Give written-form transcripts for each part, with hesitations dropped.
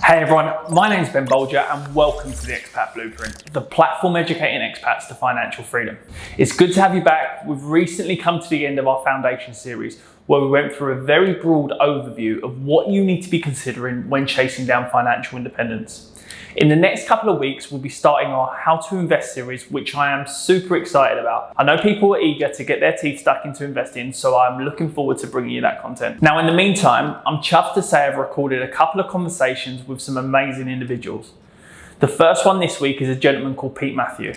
Hey everyone, my name's Ben Bolger and welcome to the Expat Blueprint, the platform educating expats to financial freedom. It's good to have you back. We've recently come to the end of our foundation series where we went through a very broad overview of what you need to be considering when chasing down financial independence. In the next couple of weeks, we'll be starting our How to Invest series, which I am super excited about. I know people are eager to get their teeth stuck into investing, so I'm looking forward to bringing you that content. Now, in the meantime, I'm chuffed to say I've recorded a couple of conversations with some amazing individuals. The first one this week is a gentleman called Pete Matthew.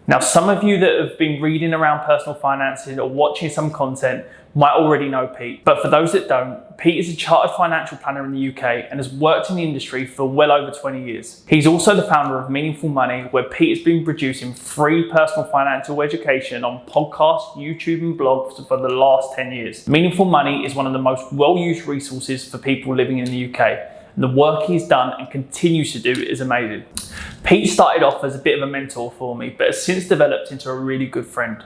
Now, some of you that have been reading around personal finances or watching some content might already know Pete, but for those that don't, Pete is a chartered financial planner in the UK and has worked in the industry for well over 20 years. He's also the founder of Meaningful Money, where Pete has been producing free personal financial education on podcasts, YouTube and blogs for the last 10 years. Meaningful Money is one of the most well-used resources for people living in the UK. And the work he's done and continues to do is amazing. Pete started off as a bit of a mentor for me, but has since developed into a really good friend.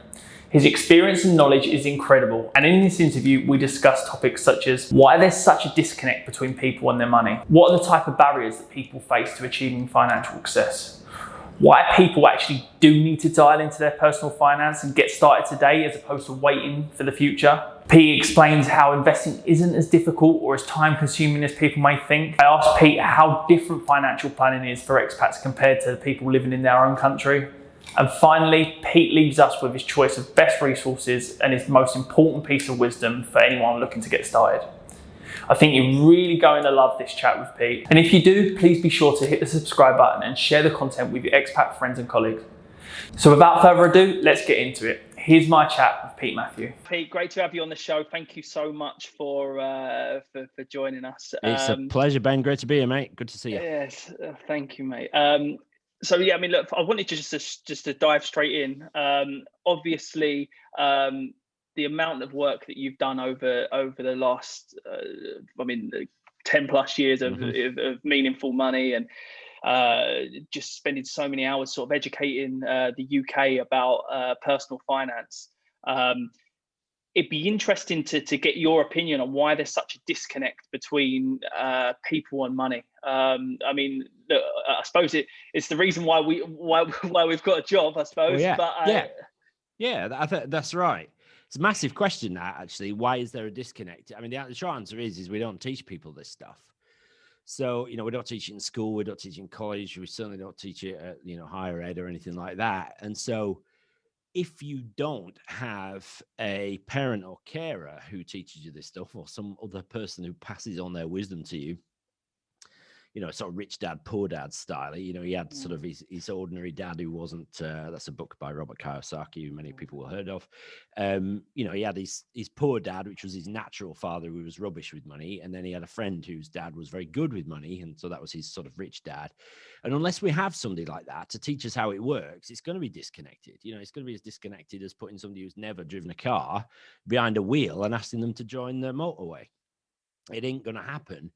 His experience and knowledge is incredible, and in this interview we discuss topics such as why there's such a disconnect between people and their money, what are the type of barriers that people face to achieving financial success, why people actually do need to dial into their personal finance and get started today as opposed to waiting for the future. Pete explains how investing isn't as difficult or as time consuming as people may think. I asked Pete how different financial planning is for expats compared to the people living in their own country. And finally, Pete leaves us with his choice of best resources and his most important piece of wisdom for anyone looking to get started. I think you're really going to love this chat with Pete. And if you do, please be sure to hit the subscribe button and share the content with your expat friends and colleagues. So without further ado, let's get into it. Here's my chat with Pete Matthew. Pete, great to have you on the show. Thank you so much for joining us. It's a pleasure, Ben. Great to be here, mate. Good to see you. Yes, thank you, mate. So yeah, I mean, look, I wanted to just to dive straight in. Obviously, the amount of work that you've done over the last, 10 plus years of Meaningful Money and just spending so many hours sort of educating the UK about personal finance. It'd be interesting to get your opinion on why there's such a disconnect between people and money. I mean, look, I suppose it's the reason why we've got a job, I suppose. Well, I think that's right. It's a massive question, that actually. Why is there a disconnect? I mean, the short answer is we don't teach people this stuff. So, we don't teach it in school, we don't teach it in college, we certainly don't teach it at, higher ed or anything like that. And so if you don't have a parent or carer who teaches you this stuff, or some other person who passes on their wisdom to you, sort of rich dad, poor dad style. He had sort of his ordinary dad who wasn't, that's a book by Robert Kiyosaki, who many people will heard of. He had his poor dad, which was his natural father, who was rubbish with money. And then he had a friend whose dad was very good with money. And so that was his sort of rich dad. And unless we have somebody like that to teach us how it works, it's going to be disconnected. It's going to be as disconnected as putting somebody who's never driven a car behind a wheel and asking them to join the motorway. It ain't going to happen.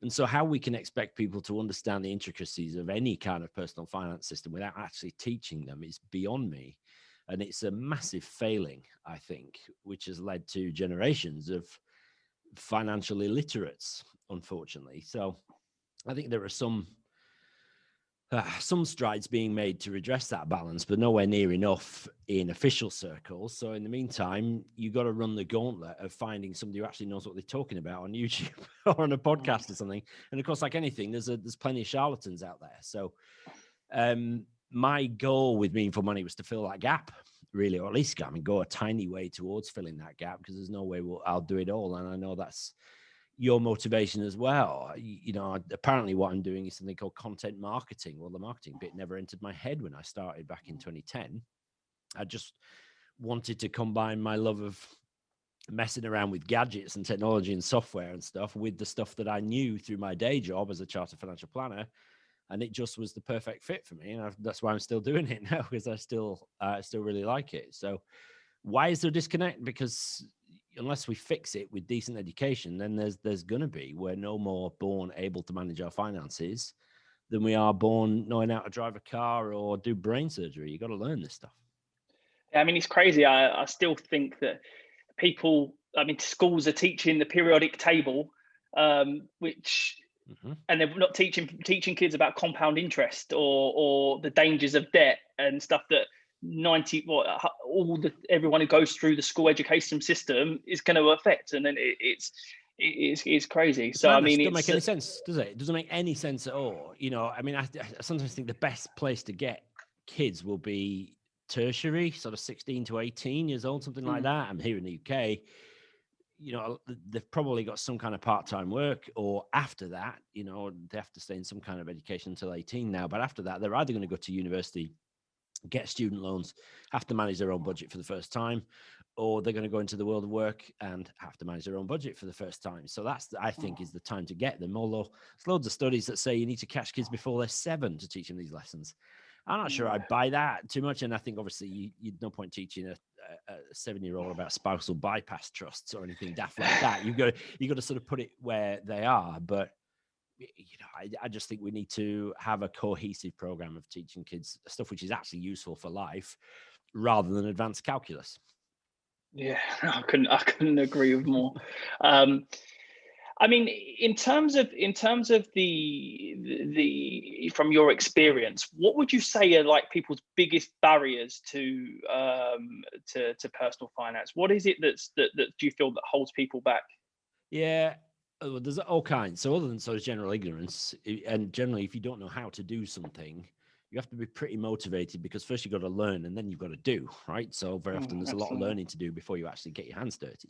And so how we can expect people to understand the intricacies of any kind of personal finance system without actually teaching them is beyond me. And it's a massive failing, I think, which has led to generations of financial illiterates, unfortunately. So I think there are some strides being made to redress that balance, but nowhere near enough in official circles. So in the meantime, you got to run the gauntlet of finding somebody who actually knows what they're talking about on YouTube or on a podcast or something. And of course, like anything, there's plenty of charlatans out there. So my goal with Meaningful Money was to fill that gap, really, or at least go a tiny way towards filling that gap, because there's no way I'll do it all. And I know that's your motivation as well. Apparently what I'm doing is something called content marketing. Well, the marketing bit never entered my head when I started back in 2010. I just wanted to combine my love of messing around with gadgets and technology and software and stuff with the stuff that I knew through my day job as a chartered financial planner. And it just was the perfect fit for me. And that's why I'm still doing it now, because I still really like it. So why is there a disconnect? Because unless we fix it with decent education, then there's going to be. We're no more born able to manage our finances than we are born knowing how to drive a car or do brain surgery. You got to learn this stuff. I mean, it's crazy. I still think that schools are teaching the periodic table, which and they're not teaching kids about compound interest or the dangers of debt and stuff that everyone who goes through the school education system is going to affect, and then it's crazy. It's so madness. I mean, It doesn't make any sense, does it? It doesn't make any sense at all. I mean, I sometimes think the best place to get kids will be tertiary, sort of 16 to 18 years old, something like that. I'm here in the UK. They've probably got some kind of part-time work, or after that, they have to stay in some kind of education until 18 now. But after that, they're either going to go to university, get student loans, have to manage their own budget for the first time, or they're going to go into the world of work and have to manage their own budget for the first time. So that's, I think, is the time to get them. Although there's loads of studies that say you need to catch kids before they're 7 to teach them these lessons. I'm not sure I buy that too much. And I think obviously you'd no point teaching a 7-year-old about spousal bypass trusts or anything daft like that. You've got to sort of put it where they are. But I just think we need to have a cohesive program of teaching kids stuff which is actually useful for life, rather than advanced calculus. Yeah, I couldn't agree with more. I mean, in terms of the from your experience, what would you say are like people's biggest barriers to personal finance? What is it that do you feel that holds people back? Yeah, there's all kinds. So other than sort of general ignorance, and generally, if you don't know how to do something, you have to be pretty motivated, because first you've got to learn and then you've got to do, right? So very often there's a lot of learning to do before you actually get your hands dirty.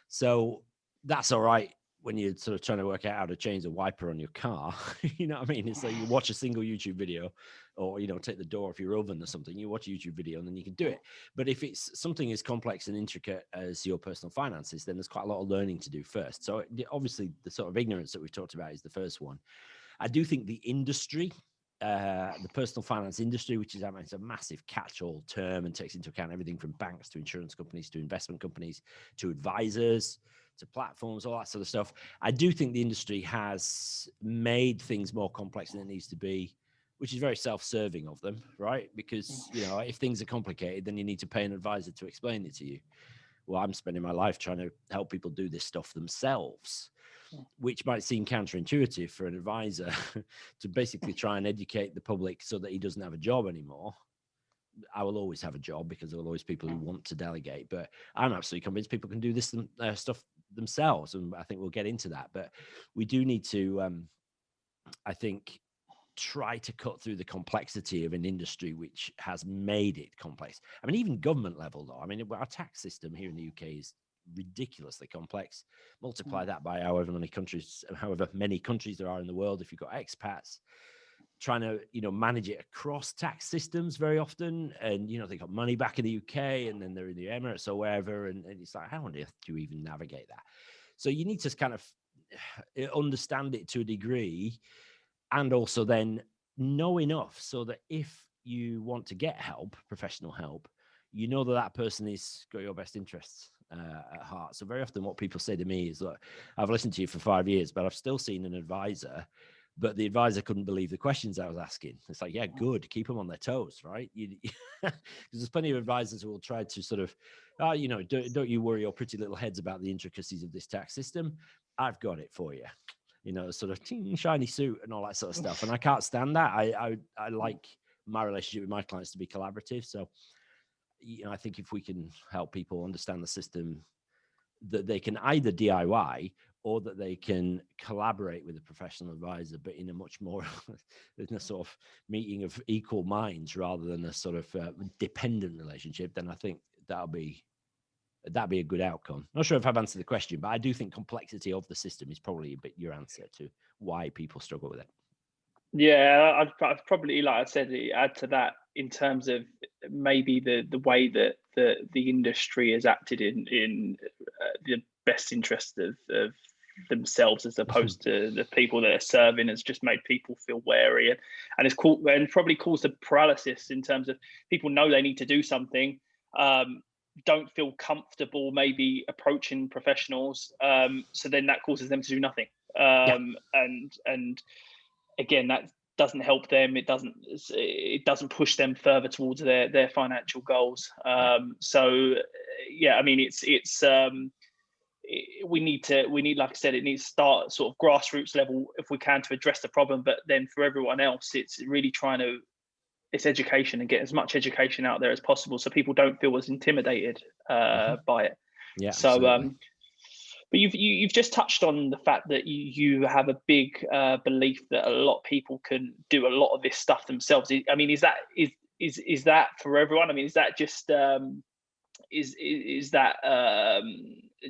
So that's all right when you're sort of trying to work out how to change a wiper on your car. You know what I mean? It's like you watch a single YouTube video, or, take the door off your oven or something. You watch a YouTube video and then you can do it. But if it's something as complex and intricate as your personal finances, then there's quite a lot of learning to do first. So obviously the sort of ignorance that we've talked about is the first one. I do think the industry, the personal finance industry, which is, it's a massive catch-all term and takes into account everything from banks to insurance companies to investment companies to advisors to platforms, all that sort of stuff. I do think the industry has made things more complex than it needs to be, which is very self-serving of them, right? Because, if things are complicated, then you need to pay an advisor to explain it to you. Well, I'm spending my life trying to help people do this stuff themselves, which might seem counterintuitive for an advisor to basically try and educate the public so that he doesn't have a job anymore. I will always have a job because there will always people who want to delegate, but I'm absolutely convinced people can do this stuff themselves, and I think we'll get into that. But we do need to, I think, try to cut through the complexity of an industry which has made it complex. I mean, even government level, though. I mean, our tax system here in the UK is ridiculously complex. Multiply that by however many countries there are in the world. If you've got expats trying to manage it across tax systems very often, and they got money back in the UK and then they're in the Emirates or wherever, and it's like, how on earth do you even navigate that? So you need to kind of understand it to a degree, and also then know enough so that if you want to get help, professional help, that person is got your best interests at heart. So very often what people say to me is, look, I've listened to you for 5 years, but I've still seen an advisor, but the advisor couldn't believe the questions I was asking. It's like, yeah, good. Keep them on their toes, right? Because there's plenty of advisors who will try to sort of, don't you worry your pretty little heads about the intricacies of this tax system. I've got it for you. Sort of shiny suit and all that sort of stuff. And I can't stand that. I like my relationship with my clients to be collaborative. So, I think if we can help people understand the system, that they can either DIY or that they can collaborate with a professional advisor, but in a much more, in a sort of meeting of equal minds rather than a sort of dependent relationship, then I think that'd be a good outcome. Not sure if I've answered the question, but I do think complexity of the system is probably a bit your answer to why people struggle with it. Yeah, I'd probably, like I said, add to that in terms of maybe the way that the industry has acted in the best interest of themselves, as opposed to the people that are serving, has just made people feel wary, and it's cool, and probably caused a paralysis in terms of people know they need to do something, don't feel comfortable maybe approaching professionals, so then that causes them to do nothing, and again, that doesn't help them. It doesn't push them further towards their financial goals. So yeah, I mean, we need, like I said, it needs to start sort of grassroots level if we can to address the problem. But then for everyone else, it's really it's education and get as much education out there as possible so people don't feel as intimidated by it. Yeah, so absolutely. but you've just touched on the fact that you have a big belief that a lot of people can do a lot of this stuff themselves. I mean, is that for everyone? I mean, is that just is that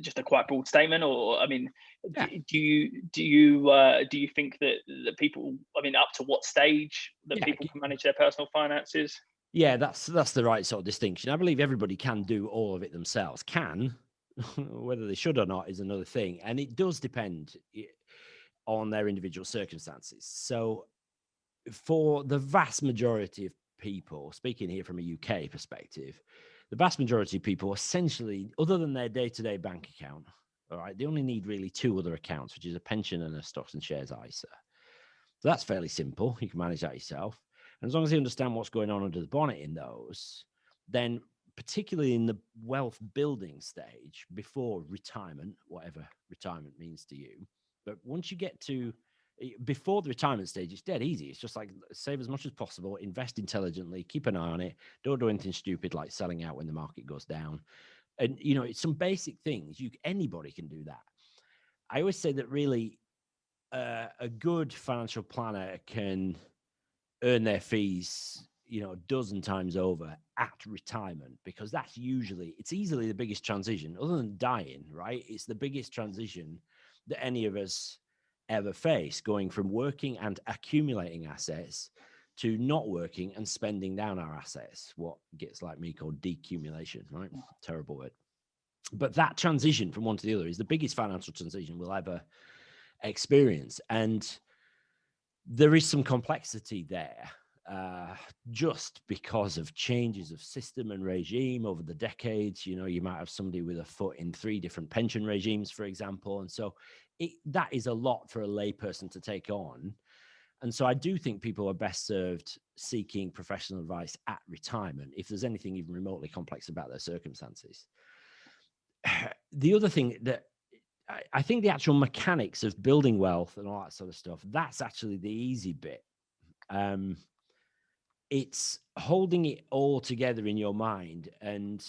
just a quite broad statement, or I mean, Yeah. do you think that people, I mean, up to what stage that people can manage their personal finances? Yeah, that's the right sort of distinction. I believe everybody can do all of it themselves. Can, whether they should or not is another thing, and it does depend on their individual circumstances. So, for the vast majority of people, speaking here from a UK perspective, the vast majority of people essentially, other than their day-to-day bank account, all right, they only need really two other accounts, which is a pension and a stocks and shares ISA. So that's fairly simple. You can manage that yourself. And as long as you understand what's going on under the bonnet in those, then particularly in the wealth building stage before retirement, whatever retirement means to you, but once you get to before the retirement stage, it's dead easy. It's just like save as much as possible, invest intelligently, keep an eye on it, don't do anything stupid like selling out when the market goes down. And it's some basic things. Anybody can do that. I always say that really a good financial planner can earn their fees, a dozen times over at retirement, because that's it's easily the biggest transition other than dying, right? It's the biggest transition that any of us ever face, going from working and accumulating assets to not working and spending down our assets, what gets like me called decumulation, right? Terrible word. But that transition from one to the other is the biggest financial transition we'll ever experience. And there is some complexity there, just because of changes of system and regime over the decades. You might have somebody with a foot in 3 different pension regimes, for example. And so that is a lot for a layperson to take on. And so I do think people are best served seeking professional advice at retirement if there's anything even remotely complex about their circumstances. The other thing that I think the actual mechanics of building wealth and all that sort of stuff, that's actually the easy bit. It's holding it all together in your mind and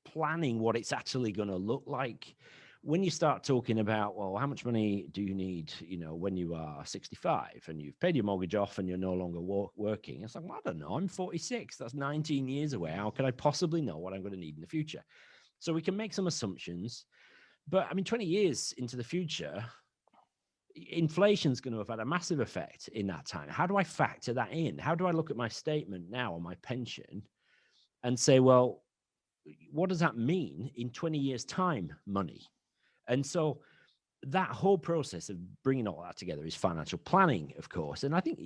planning what it's actually going to look like. When you start talking about, well, how much money do you need, when you are 65 and you've paid your mortgage off and you're no longer working? It's like, well, I don't know, I'm 46. That's 19 years away. How could I possibly know what I'm going to need in the future? So we can make some assumptions. But I mean, 20 years into the future, inflation's going to have had a massive effect in that time. How do I factor that in? How do I look at my statement now on my pension and say, well, what does that mean in 20 years' time, money? And so that whole process of bringing all that together is financial planning, of course. And I think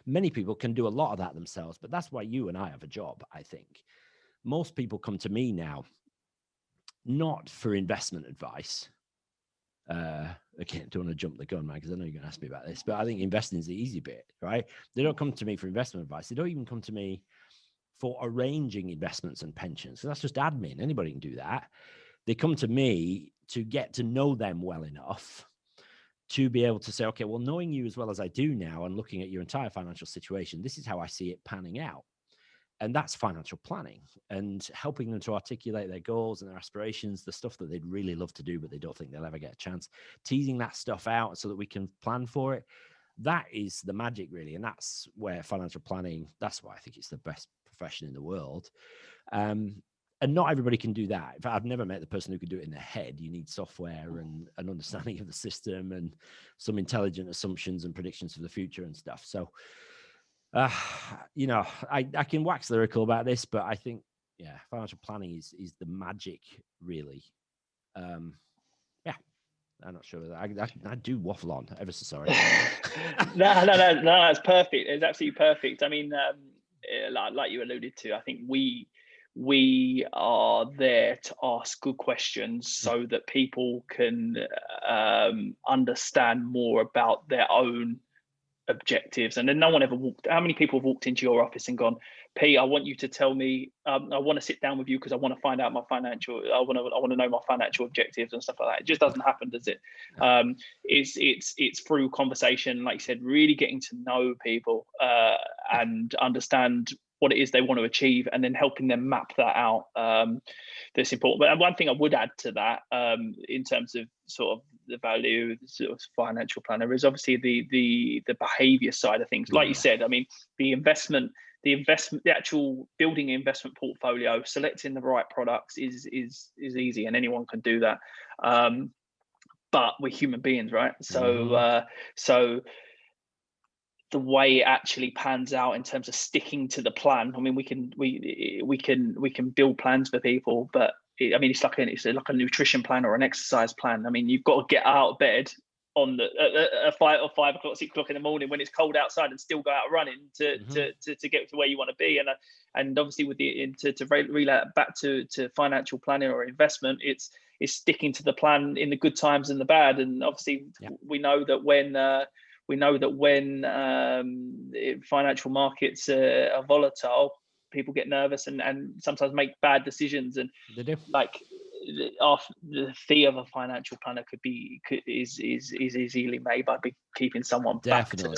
many people can do a lot of that themselves, but that's why you and I have a job, I think. Most people come to me now not for investment advice. Again, don't want to jump the gun, man, because I know you're going to ask me about this, but I think investing is the easy bit, right? They don't come to me for investment advice. They don't even come to me for arranging investments and pensions. So that's just admin. Anybody can do that. They come to me to get to know them well enough to be able to say, okay, well, knowing you as well as I do now and looking at your entire financial situation, this is how I see it panning out. And that's financial planning and helping them to articulate their goals and their aspirations, the stuff that they'd really love to do, but they don't think they'll ever get a chance, teasing that stuff out so that we can plan for it. That is the magic, really. And that's where financial planning, that's why I think it's the best profession in the world. And not everybody can do that. In fact, I've never met the person who could do it in their head. You need software and an understanding of the system and some intelligent assumptions and predictions for the future and stuff. So, I can wax lyrical about this, but I think, financial planning is the magic, really. I'm not sure that I do waffle on. Ever so sorry. No, that's perfect. It's absolutely perfect. I mean, like you alluded to, I think we are there to ask good questions so that people can understand more about their own objectives, and then no one ever walked. How many people have walked into your office and gone, Pete, I want you to tell me, I want to sit down with you because I want to find out my financial, I want to know my financial objectives and stuff like that. It just doesn't happen, does it? It's through conversation, like you said, really getting to know people and understand what it is they want to achieve, and then helping them map that out. That's important. But one thing I would add to that, in terms of sort of the value sort of financial planner, is obviously the behavior side of things. Like you said, I mean, the actual building an investment portfolio, selecting the right products is easy, and anyone can do that. But we're human beings, right? So so the way it actually pans out in terms of sticking to the plan. I mean, we can build plans for people, but it's like a nutrition plan or an exercise plan. I mean, you've got to get out of bed on the at 5 o'clock, 6 o'clock in the morning when it's cold outside, and still go out running to get to where you want to be. And obviously with to relay it back to financial planning or investment, it's sticking to the plan in the good times and the bad. And obviously we know that when financial markets are volatile, people get nervous and sometimes make bad decisions. And they do. Like the fee of a financial planner is easily made by keeping someone back to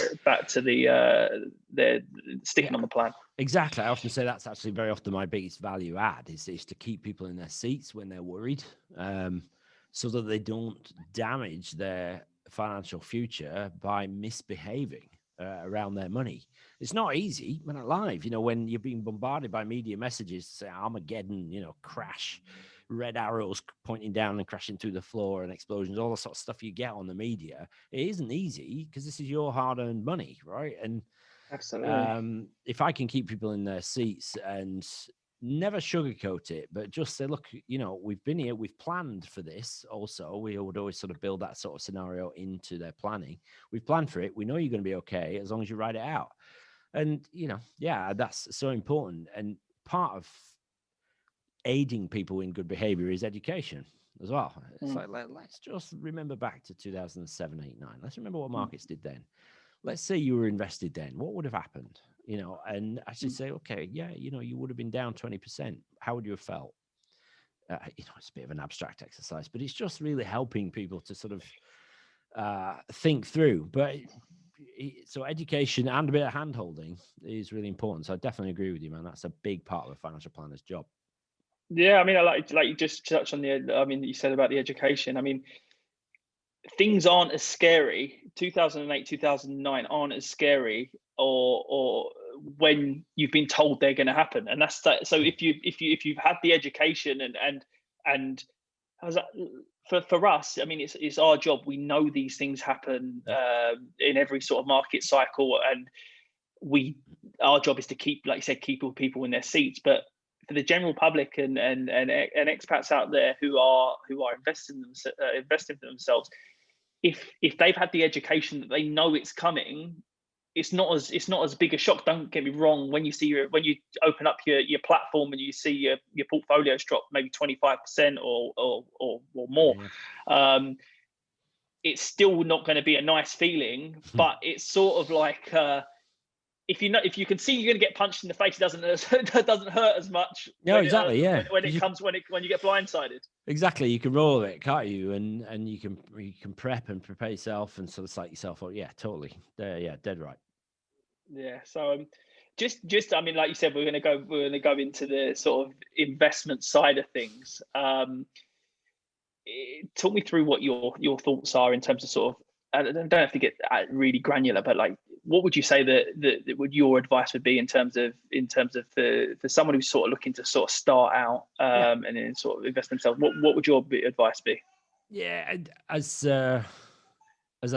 the sticking on the plan. Exactly. I often say that's actually very often my biggest value add is to keep people in their seats when they're worried, so that they don't damage their financial future by misbehaving around their money. It's not easy. We're not live. When you're being bombarded by media messages to say Armageddon, crash, red arrows pointing down and crashing through the floor and explosions, all the sort of stuff you get on the media, it isn't easy because this is your hard-earned money, right? And absolutely, if I can keep people in their seats and never sugarcoat it, but just say, look, we've been here, we've planned for this. Also, we would always sort of build that sort of scenario into their planning. We've planned for it. We know you're going to be okay as long as you write it out. And, that's so important. And part of aiding people in good behavior is education as well. It's like, let's just remember back to 2007, 8, 9. Let's remember what markets did then. Let's say you were invested then. What would have happened? And actually say, okay, you would have been down 20%. How would you have felt? It's a bit of an abstract exercise, but it's just really helping people to sort of think through. But so education and a bit of hand holding is really important. So I definitely agree with you, man. That's a big part of a financial planner's job. Yeah, I mean, I like you just touched on you said about the education. I mean, things aren't as scary. 2008, 2009 aren't as scary, or when you've been told they're going to happen. And that's that. So if you've had the education and for us, I mean, it's our job. We know these things happen in every sort of market cycle, and our job is to keep, like you said, keep people in their seats. But for the general public and expats out there who are investing for themselves, if they've had the education that they know it's coming, it's not as big a shock. Don't get me wrong. When you open up your platform and you see your portfolios drop maybe 25% or more, it's still not going to be a nice feeling. But it's sort of like if you can see you're going to get punched in the face, it doesn't hurt as much. No, exactly. When you get blindsided. Exactly. You can roll it, can't you? And you can prep and prepare yourself and sort of psych yourself out. Yeah, totally. Yeah, dead right. Yeah. So just I mean, like you said, we're going to go into the sort of investment side of things. Talk me through what your thoughts are in terms of sort of, I don't have to get really granular, but like, what would you say that would your advice would be in terms of for someone who's sort of looking to sort of start out and then sort of invest themselves? What would your advice be? Yeah, as I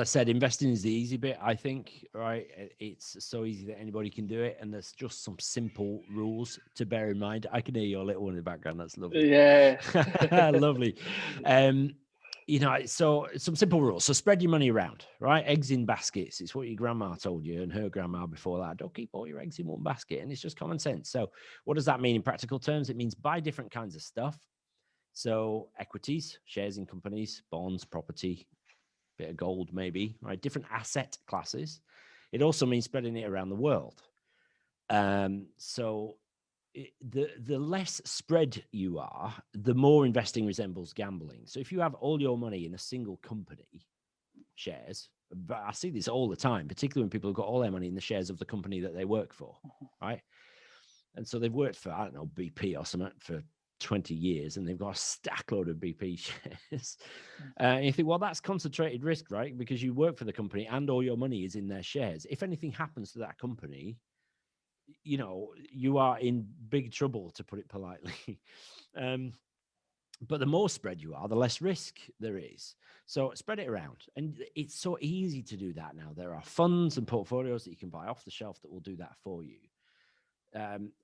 said, investing is the easy bit, I think, right? It's so easy that anybody can do it. And there's just some simple rules to bear in mind. I can hear your little one in the background. That's lovely. Yeah. Lovely. So some simple rules. So spread your money around, right? Eggs in baskets. It's what your grandma told you and her grandma before that. Don't keep all your eggs in one basket. And it's just common sense. So what does that mean in practical terms? It means buy different kinds of stuff. So equities, shares in companies, bonds, property, bit of gold maybe, right? Different asset classes. It also means spreading it around the world. So the less spread you are, the more investing resembles gambling. So if you have all your money in a single company shares, but I see this all the time, particularly when people have got all their money in the shares of the company that they work for, right? And so they've worked for, I don't know, BP or something for 20 years, and they've got a stack load of BP shares. And you think, well, that's concentrated risk, right? Because you work for the company and all your money is in their shares. If anything happens to that company, you know, you are in big trouble, to put it politely. But the more spread you are, the less risk there is. So spread it around. And it's so easy to do that now. There are funds and portfolios that you can buy off the shelf that will do that for you.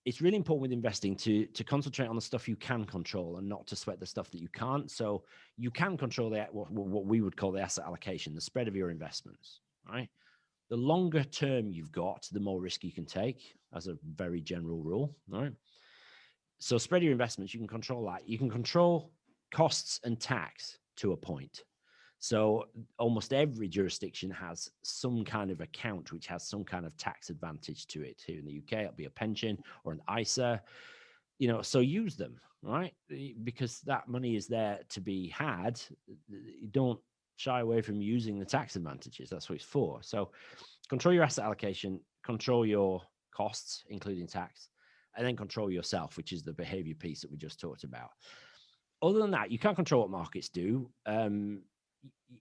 It's really important with investing to concentrate on the stuff you can control and not to sweat the stuff that you can't. So you can control what we would call the asset allocation, the spread of your investments, right? The longer term you've got, the more risk you can take, as a very general rule, right? So spread your investments, you can control that. You can control costs and tax to a point. So almost every jurisdiction has some kind of account which has some kind of tax advantage to it. Here in the UK, it'll be a pension or an ISA, you know, so use them, right? Because that money is there to be had. You don't shy away from using the tax advantages. That's what it's for. So control your asset allocation, control your costs, including tax, and then control yourself, which is the behavior piece that we just talked about. Other than that, you can't control what markets do.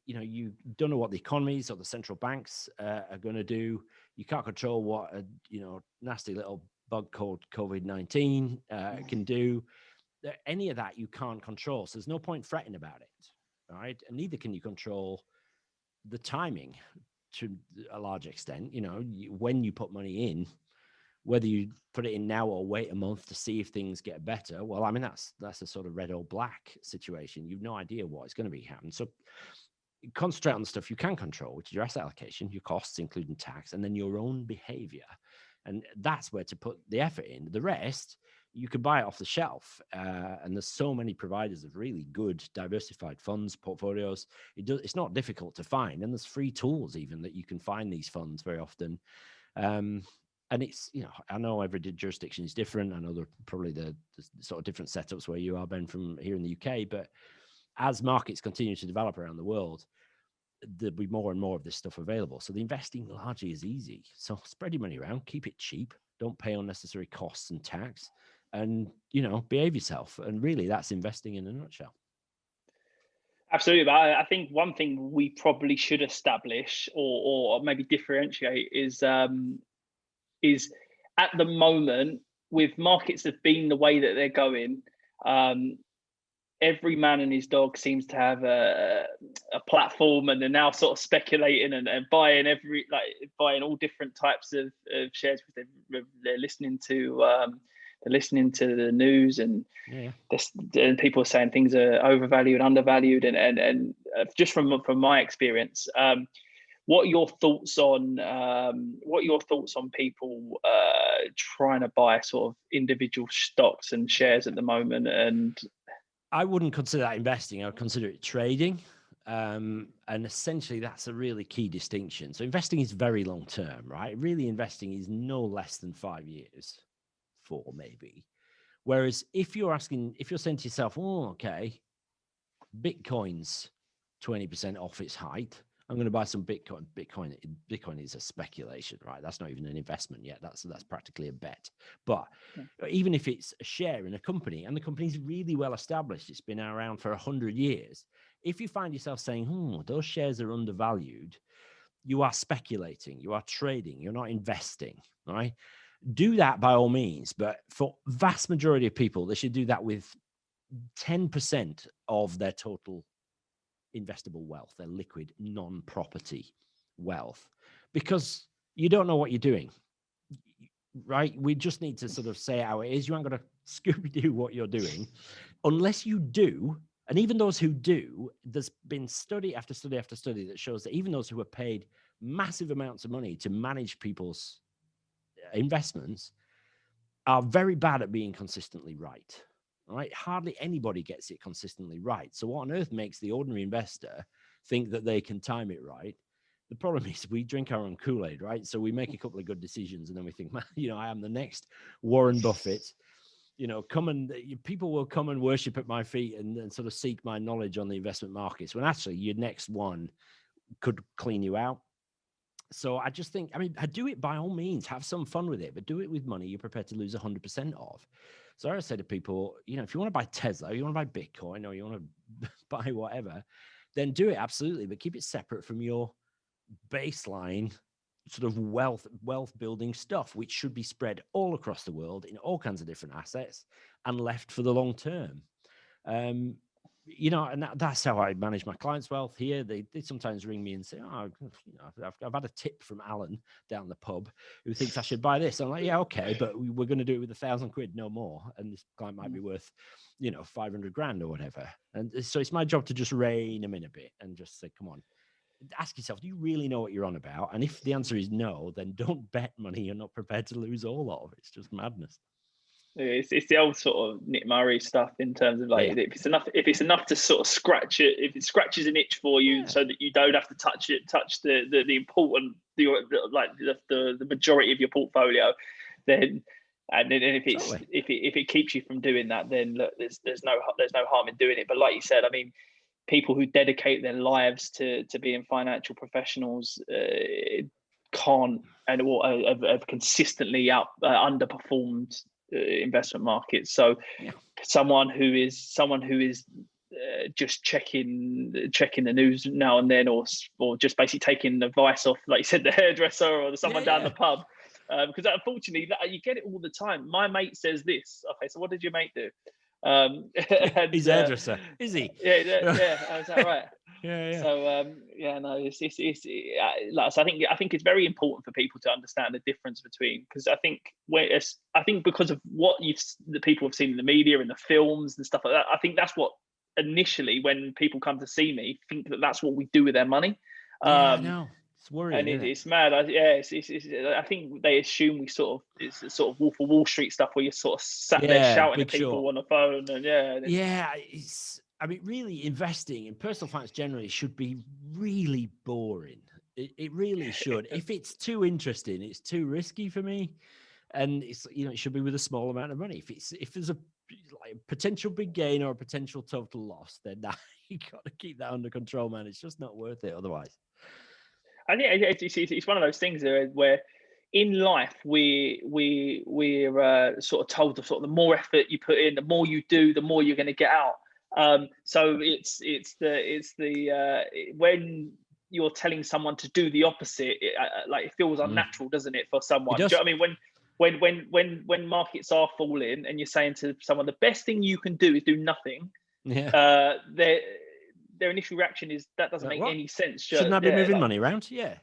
You know, you don't know what the economies or the central banks are going to do. You can't control what a, you know, nasty little bug called COVID-19 can do. Any of that you can't control. So there's no point fretting about it, right? And neither can you control the timing to a large extent. You know, when you put money in, whether you put it in now or wait a month to see if things get better. Well, I mean, that's a sort of red or black situation. You've no idea what is going to be happening. So concentrate on the stuff you can control, which is your asset allocation, your costs, including tax, and then your own behavior. And that's where to put the effort in. The rest, you could buy it off the shelf. And there's so many providers of really good diversified funds, portfolios. It's not difficult to find. And there's free tools even that you can find these funds very often. And it's, you know, I know every jurisdiction is different. I know there are probably the sort of different setups where you are, Ben, from here in the UK. But as markets continue to develop around the world, there'll be more and more of this stuff available. So the investing largely is easy. So spread your money around, keep it cheap, don't pay unnecessary costs and tax, and, you know, behave yourself. And really, that's investing in a nutshell. Absolutely. But I think one thing we probably should establish or maybe differentiate is at the moment, with markets that have been the way that they're going, every man and his dog seems to have a platform, and they're now sort of speculating and buying buying all different types of shares because they're listening to the news, and and people are saying things are overvalued and undervalued, and just from my experience, what are your thoughts on people trying to buy sort of individual stocks and shares at the moment? And I wouldn't consider that investing. I would consider it trading. And essentially, that's a really key distinction. So investing is very long term, right? Really, investing is no less than 5 years, 4 maybe. Whereas if you're saying to yourself, oh, okay, Bitcoin's 20% off its height, I'm going to buy some Bitcoin. Bitcoin is a speculation, right? That's not even an investment yet. That's practically a bet. But even if it's a share in a company and the company's really well established, it's been around for 100 years. If you find yourself saying, those shares are undervalued, you are speculating, you are trading, you're not investing, right? Do that by all means. But for vast majority of people, they should do that with 10% of their total investable wealth, their liquid non-property wealth, because you don't know what you're doing, right? We just need to sort of say how it is. You aren't going to Scooby-Doo what you're doing unless you do. And even those who do, there's been study after study after study that shows that even those who are paid massive amounts of money to manage people's investments are very bad at being consistently right. Right? Hardly anybody gets it consistently right. So what on earth makes the ordinary investor think that they can time it right? The problem is we drink our own Kool-Aid, right? So we make a couple of good decisions and then we think, man, I am the next Warren Buffett. People will come and worship at my feet and sort of seek my knowledge on the investment markets, when actually your next one could clean you out. So I just think, I do it by all means, have some fun with it, but do it with money you're prepared to lose 100% of. So I say to people, if you want to buy Tesla, you want to buy Bitcoin, or you want to buy whatever, then do it, absolutely, but keep it separate from your baseline sort of wealth building stuff, which should be spread all across the world in all kinds of different assets and left for the long term. And that's how I manage my clients' wealth here. They sometimes ring me and say, I've had a tip from Alan down the pub who thinks I should buy this. I'm like, yeah, okay, but we're going to do it with £1,000, no more. And this client might be worth, 500 grand or whatever. And so it's my job to just rein them in a bit and just say, come on, ask yourself, do you really know what you're on about? And if the answer is no, then don't bet money you're not prepared to lose all of. It's just madness. It's the old sort of Nick Murray stuff in terms of like, if it's enough to sort of scratch it, if it scratches an itch for you, so that you don't have to touch the important, the majority of your portfolio, then. And then if it keeps you from doing that, then look, there's no harm in doing it. But like you said, people who dedicate their lives to being financial professionals can't and have consistently underperformed investment markets. So someone who is just checking the news now and then, or just basically taking advice off, like you said, the hairdresser or someone down the pub, because unfortunately you get it all the time. My mate says this. Okay, so what did your mate do? He's a hairdresser, is he? Yeah. Is that right? Yeah. So I think it's very important for people to understand the difference between, because I think because of what the people have seen in the media and the films and stuff like that, I think that's what initially, when people come to see me, think that that's what we do with their money. I know. It's worrying, and it's mad. I think they assume it's sort of Wolf of Wall Street stuff, where you're sort of sat there shouting at people on the phone, and really investing in personal finance generally should be really boring. It really should. If it's too interesting, it's too risky for me, and it's it should be with a small amount of money. If there's a potential big gain or a potential total loss, then you got to keep that under control, man. It's just not worth it otherwise. I think it's one of those things where in life we're sort of told the the more effort you put in, the more you do, the more you're going to get out. So it's when you're telling someone to do the opposite, it feels unnatural, doesn't it, for someone? Do you know what I mean? When markets are falling and you're saying to someone the best thing you can do is do nothing, their initial reaction is that doesn't make any sense. Shouldn't I be moving money around? Yeah.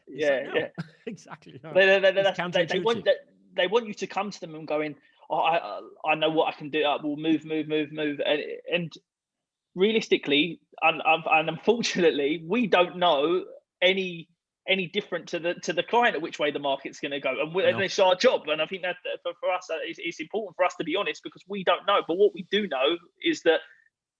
Exactly. They want you to come to them and going, I know what I can do. We'll move, and realistically, and unfortunately, we don't know any different to the client at which way the market's going to go, and it's our job. And I think that for us, it's important for us to be honest, because we don't know. But what we do know is that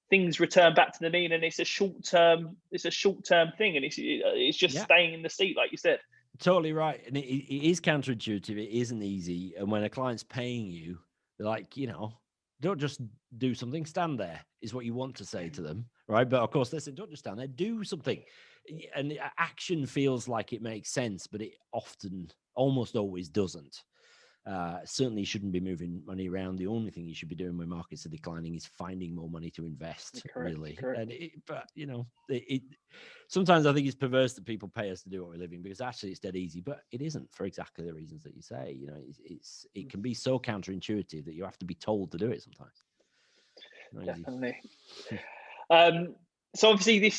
things return back to the mean, and it's a short term thing, and it's just staying in the seat, like you said. Totally right. And it is counterintuitive. It isn't easy. And when a client's paying you, they're like, don't just do something, stand there, is what you want to say to them, right? But of course, they say, don't just stand there, do something. And action feels like it makes sense, but it often, almost always doesn't. Certainly, you shouldn't be moving money around. The only thing you should be doing when markets are declining is finding more money to invest. Correct. And sometimes I think it's perverse that people pay us to do what we're living, because actually it's dead easy, but it isn't, for exactly the reasons that you say. It can be so counterintuitive that you have to be told to do it sometimes. Definitely. So obviously,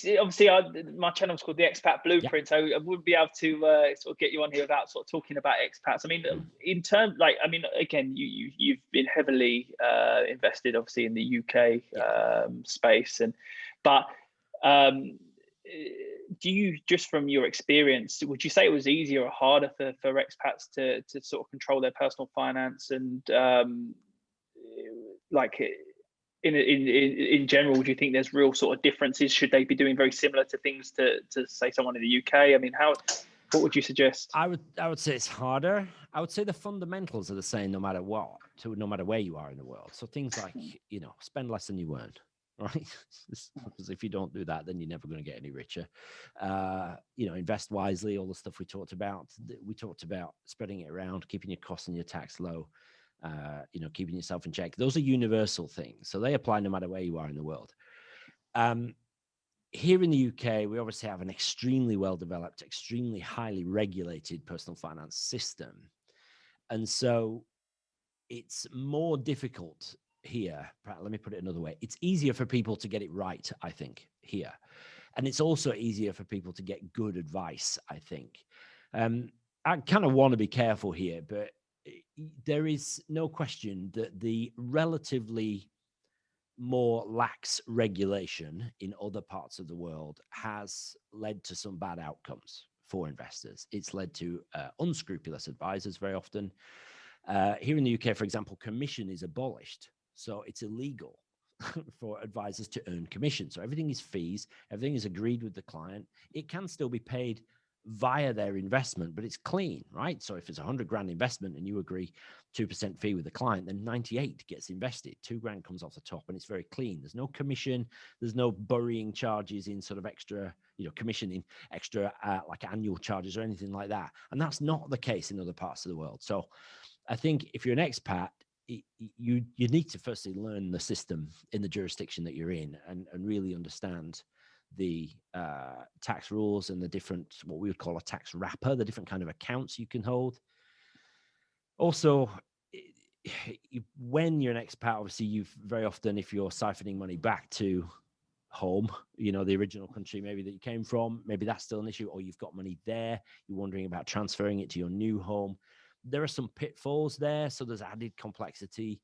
my channel's called the Expat Blueprint. So I wouldn't be able to sort of get you on here without sort of talking about expats. In terms, again, you've been heavily invested, obviously, in the UK space, but do you, just from your experience, would you say it was easier or harder for expats to sort of control their personal finance and in general, do you think there's real sort of differences? Should they be doing very similar to things to say someone in the UK? What would you suggest? I would say it's harder. I would say the fundamentals are the same no matter what, no matter where you are in the world. So things like, spend less than you earn, right? Because if you don't do that, then you're never going to get any richer. Invest wisely, all the stuff we talked about. We talked about spreading it around, keeping your costs and your tax low, keeping yourself in check. Those are universal things. So they apply no matter where you are in the world. Here in the UK, we obviously have an extremely well-developed, extremely highly regulated personal finance system. And so it's more difficult here. Let me put it another way. It's easier for people to get it right, I think, here. And it's also easier for people to get good advice, I think. I kind of want to be careful here, but there is no question that the relatively more lax regulation in other parts of the world has led to some bad outcomes for investors. It's led to unscrupulous advisors very often. Here in the UK, for example, commission is abolished. So it's illegal for advisors to earn commission. So everything is fees, everything is agreed with the client. It can still be paid via their investment, but it's clean, right? So if it's $100,000 investment and you agree 2% fee with the client, then 98 gets invested. $2,000 comes off the top, and it's very clean. There's no commission. There's no burying charges in sort of extra, commissioning extra like annual charges or anything like that. And that's not the case in other parts of the world. So I think if you're an expat, you need to firstly learn the system in the jurisdiction that you're in and really understand the tax rules and the different, what we would call a tax wrapper, the different kind of accounts you can hold. Also, when you're an expat, obviously you've very often, if you're siphoning money back to home, the original country maybe that you came from, maybe that's still an issue, or you've got money there, you're wondering about transferring it to your new home. There are some pitfalls there, so there's added complexity.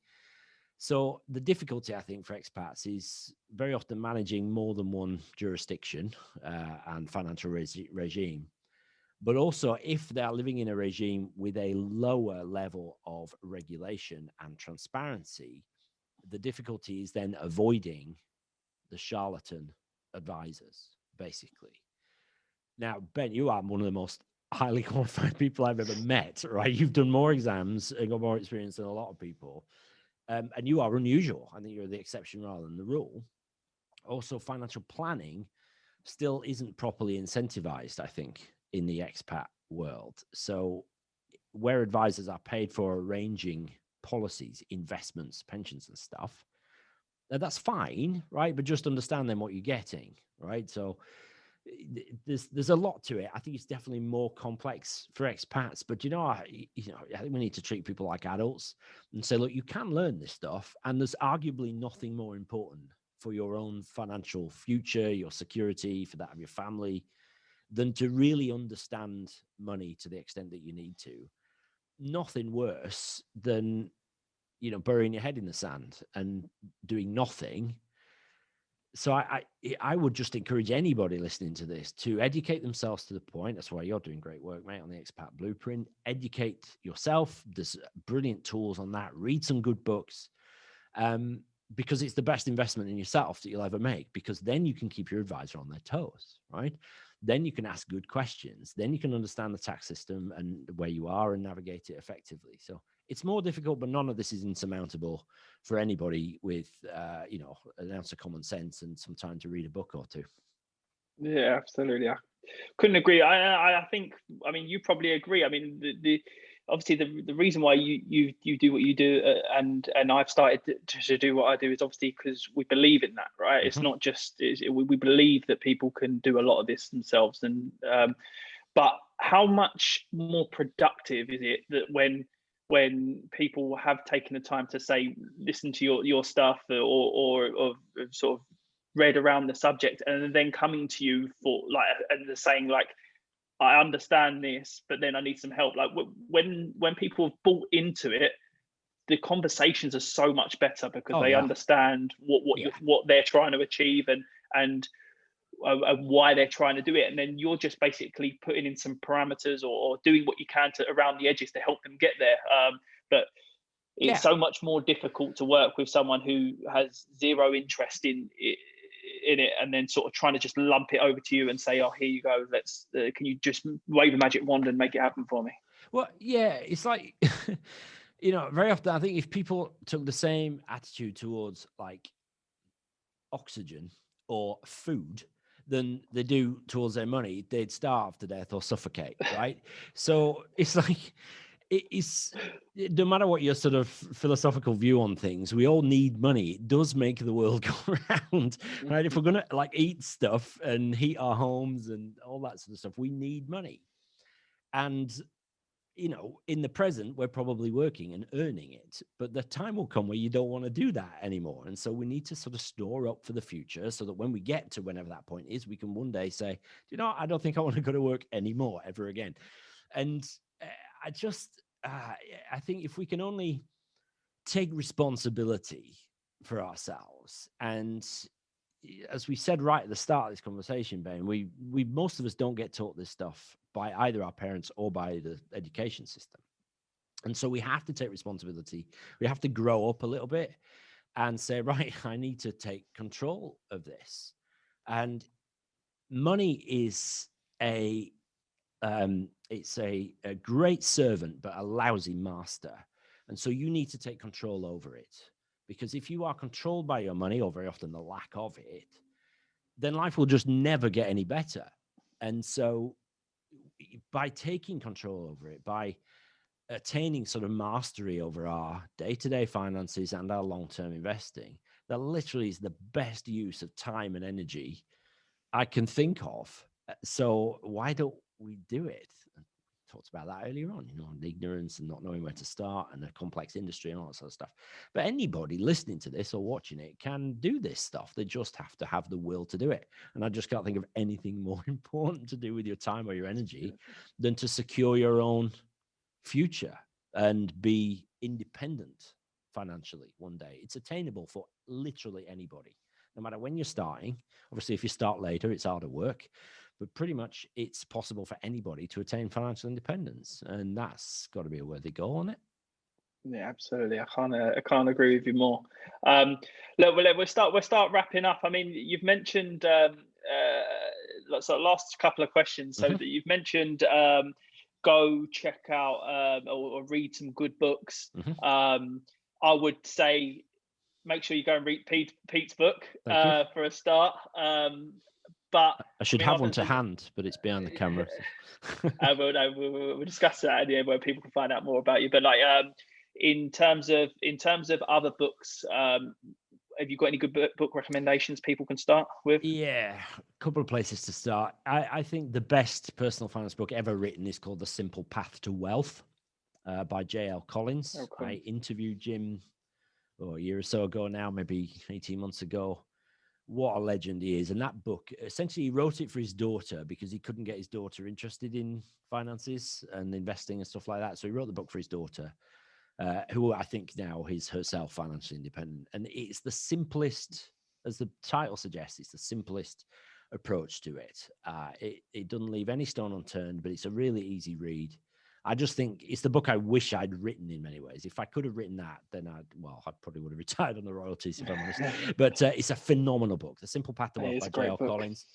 So the difficulty, I think, for expats is very often managing more than one jurisdiction and financial regime. But also, if they are living in a regime with a lower level of regulation and transparency, the difficulty is then avoiding the charlatan advisors, basically. Now, Ben, you are one of the most highly qualified people I've ever met, right? You've done more exams and got more experience than a lot of people. And you are unusual. I think you're the exception rather than the rule. Also, financial planning still isn't properly incentivized, I think, in the expat world. So where advisors are paid for arranging policies, investments, pensions and stuff, that's fine, right? But just understand then what you're getting, right? So there's a lot to it. I think it's definitely more complex for expats, but I think we need to treat people like adults and say, look, you can learn this stuff, and there's arguably nothing more important for your own financial future, your security, for that of your family, than to really understand money to the extent that you need to. Nothing worse than burying your head in the sand and doing nothing. So I would just encourage anybody listening to this to educate themselves to the point. That's why you're doing great work, mate, on the Expat Blueprint. Educate yourself. There's brilliant tools on that. Read some good books, because it's the best investment in yourself that you'll ever make, because then you can keep your advisor on their toes, right? Then you can ask good questions. Then you can understand the tax system and where you are and navigate it effectively. So it's more difficult, but none of this is insurmountable for anybody with, an ounce of common sense and some time to read a book or two. Yeah, absolutely. I couldn't agree. I think, you probably agree. The obviously the reason why you do what you do, and I've started to do what I do, is obviously because we believe in that, right? Mm-hmm. It's not just, we believe that people can do a lot of this themselves, and but how much more productive is it that when people have taken the time to say, listen to your stuff, or sort of read around the subject, and then coming to you for and they're saying I understand this, but then I need some help. Like when people have bought into it, the conversations are so much better because they understand what they're trying to achieve and why they're trying to do it. And then you're just basically putting in some parameters or doing what you can to around the edges to help them get there. But it's so much more difficult to work with someone who has zero interest in in it, and then sort of trying to just lump it over to you and say, oh, here you go, let's can you just wave a magic wand and make it happen for me? Well, yeah, it's like, very often I think if people took the same attitude towards like oxygen or food than they do towards their money, they'd starve to death or suffocate, right? So it's like, it's no matter what your sort of philosophical view on things, we all need money. It does make the world go round, right? If we're gonna like eat stuff and heat our homes and all that sort of stuff, we need money. And in the present, we're probably working and earning it, but the time will come where you don't want to do that anymore. And so we need to sort of store up for the future so that when we get to whenever that point is, we can one day say, I don't think I want to go to work anymore ever again. And I think if we can only take responsibility for ourselves, and as we said right at the start of this conversation, Ben, we most of us don't get taught this stuff by either our parents or by the education system. And so we have to take responsibility. We have to grow up a little bit and say, right, I need to take control of this. And money is it's a great servant, but a lousy master. And so you need to take control over it. Because if you are controlled by your money, or very often the lack of it, then life will just never get any better. And so by taking control over it, by attaining sort of mastery over our day-to-day finances and our long-term investing, that literally is the best use of time and energy I can think of. So why don't we do it? I talked about that earlier on, the ignorance and not knowing where to start and the complex industry and all that sort of stuff. But anybody listening to this or watching it can do this stuff. They just have to have the will to do it. And I just can't think of anything more important to do with your time or your energy than to secure your own future and be independent financially one day. It's attainable for literally anybody, no matter when you're starting. Obviously, if you start later, it's harder work, but pretty much it's possible for anybody to attain financial independence, and that's got to be a worthy goal, isn't it? Yeah, absolutely. I can't agree with you more. Look, we'll start wrapping up. I mean, you've mentioned so last couple of questions. So that you've mentioned go check out or read some good books. I would say make sure you go and read Pete's book for a start. But I should have one to hand, but it's behind the camera. We'll discuss that at the end where people can find out more about you. But like in terms of other books, have you got any good book recommendations people can start with? Yeah, a couple of places to start. I think the best personal finance book ever written is called The Simple Path to Wealth by J.L. Collins. Oh, cool. I interviewed Jim a year or so ago now, maybe 18 months ago. What a legend he is. And that book, essentially, he wrote it for his daughter because he couldn't get his daughter interested in finances and investing and stuff like that. So he wrote the book for his daughter, who I think now is herself financially independent. And it's the simplest, as the title suggests, it's the simplest approach to it. It doesn't leave any stone unturned, but it's a really easy read. I just think it's the book I wish I'd written in many ways. If I could have written that, then I probably would have retired on the royalties, if I'm honest. But it's a phenomenal book. The Simple Path to Wealth by J.L. Collins.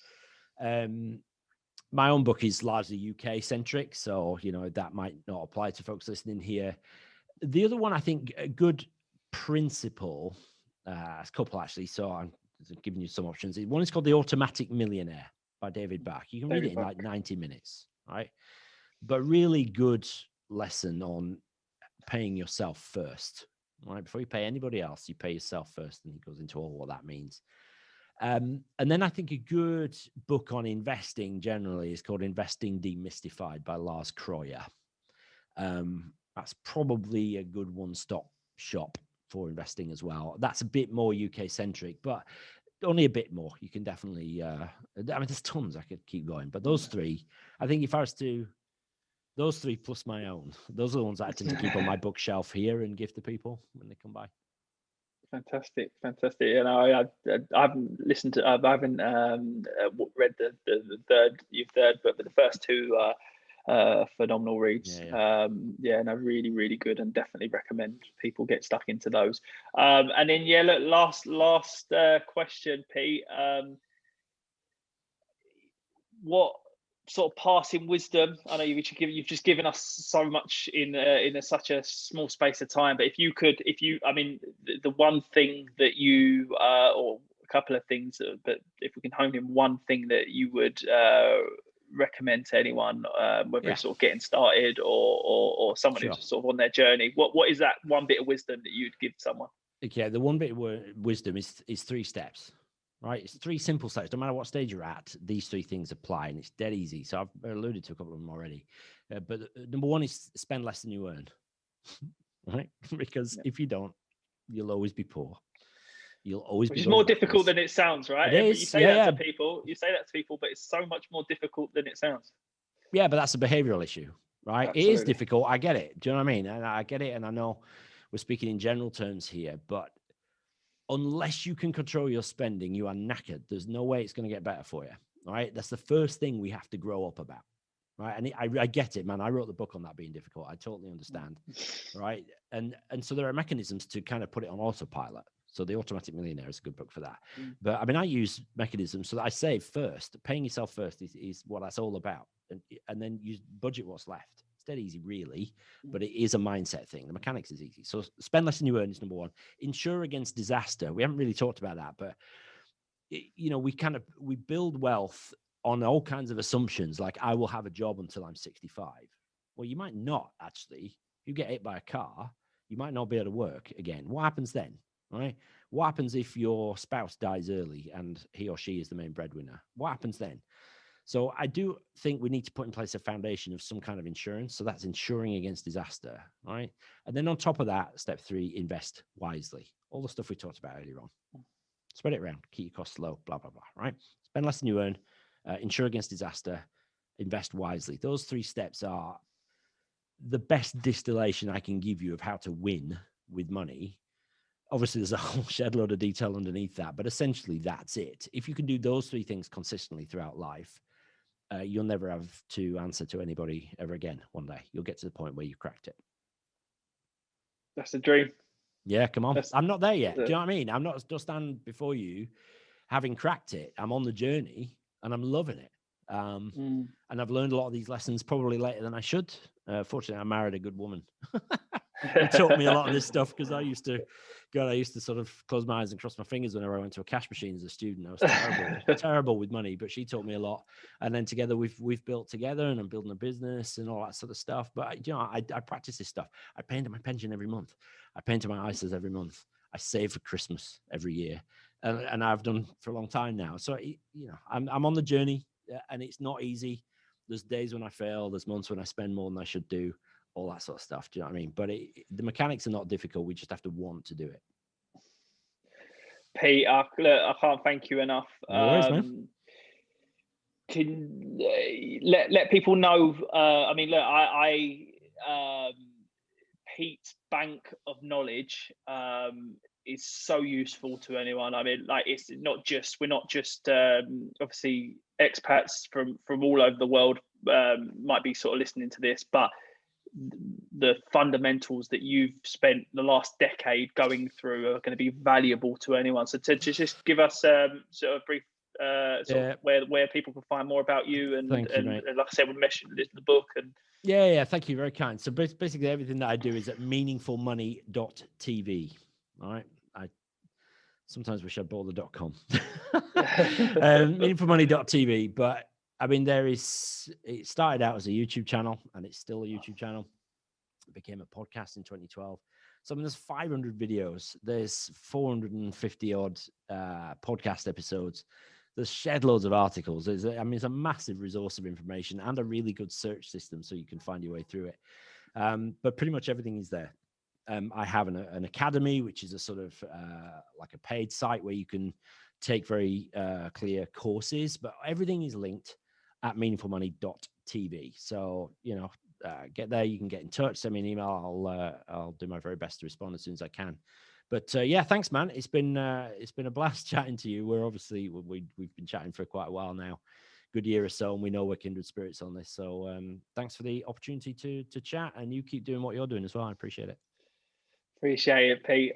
My own book is largely UK centric, so that might not apply to folks listening here. The other one, I think, a good principle, a couple actually. So I'm giving you some options. One is called The Automatic Millionaire by David Bach. You can read it in like 90 minutes, right? But really good lesson on paying yourself first, right? Before you pay anybody else, you pay yourself first. And he goes into all what that means. And then I think a good book on investing generally is called Investing Demystified by Lars Kroyer. That's probably a good one-stop shop for investing as well. That's a bit more UK centric, but only a bit more. You can definitely, there's tons I could keep going, but those three, I think if I was to, those three plus my own, those are the ones that I tend to keep on my bookshelf here and give to people when they come by. Fantastic. I haven't listened to, I haven't read the third book, but the first two phenomenal reads. No, really, really good, and definitely recommend people get stuck into those. And then look, last question, Pete. What sort of passing wisdom? I know you've just given us so much in such a small space of time. But the one thing that you or a couple of things, but if we can hone in one thing that you would recommend to anyone, whether it's sort of getting started or someone who's sort of on their journey, what is that one bit of wisdom that you'd give someone? Okay, the one bit of wisdom is 3 steps. Right, it's 3 simple steps. No matter what stage you're at, these 3 things apply, and it's dead easy. So I've alluded to a couple of them already. But number 1 is spend less than you earn, right? Because if you don't, you'll always be poor. You'll always Which be is more difficult than it sounds, right? It is. You say that to people. You say that to people, but it's so much more difficult than it sounds. Yeah, but that's a behavioral issue, right? Absolutely. It is difficult. I get it. Do you know what I mean? And I get it, and I know we're speaking in general terms here, but unless you can control your spending, you are knackered. There's no way it's going to get better for you. All right. That's the first thing we have to grow up about. Right. And I get it, man. I wrote the book on that being difficult. I totally understand. Right. And so there are mechanisms to kind of put it on autopilot. So The Automatic Millionaire is a good book for that. But I use mechanisms so that I save first. Paying yourself first is what that's all about. And then you budget what's left. It's dead easy, really, but it is a mindset thing. The mechanics is easy. So spend less than you earn is number 1. Insure against disaster. We haven't really talked about that, but we build wealth on all kinds of assumptions, like I will have a job until I'm 65. Well, you might not actually. If you get hit by a car, you might not be able to work again. What happens then? Right? What happens if your spouse dies early and he or she is the main breadwinner? What happens then? So I do think we need to put in place a foundation of some kind of insurance. So that's insuring against disaster, right? And then on top of that, step 3, invest wisely. All the stuff we talked about earlier on. Spread it around, keep your costs low, blah, blah, blah, right? Spend less than you earn, insure against disaster, invest wisely. Those 3 steps are the best distillation I can give you of how to win with money. Obviously, there's a whole shed load of detail underneath that, but essentially that's it. If you can do those 3 things consistently throughout life, you'll never have to answer to anybody ever again. One day you'll get to the point where you cracked it. That's the dream. Yeah, come on. I'm not there yet. Do you know what I mean? I'm not just standing before you having cracked it. I'm on the journey and I'm loving it. And I've learned a lot of these lessons probably later than I should. Fortunately, I married a good woman. It taught me a lot of this stuff because I used to sort of close my eyes and cross my fingers whenever I went to a cash machine as a student. I was terrible with money, but she taught me a lot. And then together we've built together, and I'm building a business and all that sort of stuff. But I practice this stuff. I pay into my pension every month. I pay into my ISAs every month. I save for Christmas every year, and I've done for a long time now. So I'm on the journey, and it's not easy. There's days when I fail. There's months when I spend more than I should do. All that sort of stuff. Do you know what I mean? But the mechanics are not difficult. We just have to want to do it. Pete, I can't thank you enough. No worries, man. Can let people know. Pete's bank of knowledge is so useful to anyone. I mean, like we're not just obviously expats from all over the world might be sort of listening to this, but the fundamentals that you've spent the last decade going through are going to be valuable to anyone. So to just give us sort of brief where people can find more about you and like I said, we mentioned the book and thank you, very kind. So basically everything that I do is at meaningfulmoney.tv. All right, I sometimes wish I'd bought the .com. meaningfulmoney.tv, but I mean, it started out as a YouTube channel and it's still a YouTube channel. It became a podcast in 2012. So I mean, there's 500 videos. There's 450 odd podcast episodes. There's shed loads of articles. It's a massive resource of information and a really good search system so you can find your way through it. But pretty much everything is there. I have an academy, which is a sort of like a paid site where you can take very clear courses, but everything is linked at meaningfulmoney.tv. So, get there, you can get in touch, send me an email. I'll do my very best to respond as soon as I can. But thanks, man. It's been a blast chatting to you. We've been chatting for quite a while now. good year or so, and we know we're kindred spirits on this. So thanks for the opportunity to chat, and you keep doing what you're doing as well. I appreciate it. Appreciate it, Pete.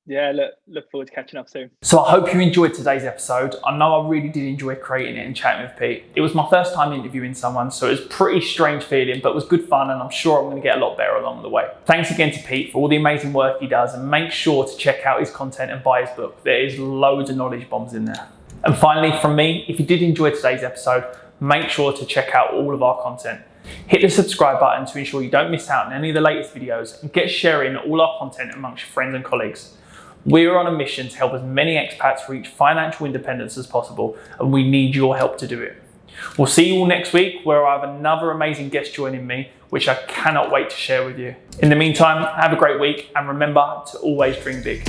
Yeah, look forward to catching up soon. So I hope you enjoyed today's episode. I know I really did enjoy creating it and chatting with Pete. It was my first time interviewing someone, so it was a pretty strange feeling, but it was good fun, and I'm sure I'm going to get a lot better along the way. Thanks again to Pete for all the amazing work he does, and make sure to check out his content and buy his book. There is loads of knowledge bombs in there. And finally, from me, if you did enjoy today's episode, make sure to check out all of our content. Hit the subscribe button to ensure you don't miss out on any of the latest videos, and get sharing all our content amongst your friends and colleagues. We're on a mission to help as many expats reach financial independence as possible, and we need your help to do it. We'll see you all next week, where I have another amazing guest joining me, which I cannot wait to share with you. In the meantime, have a great week, and remember to always dream big.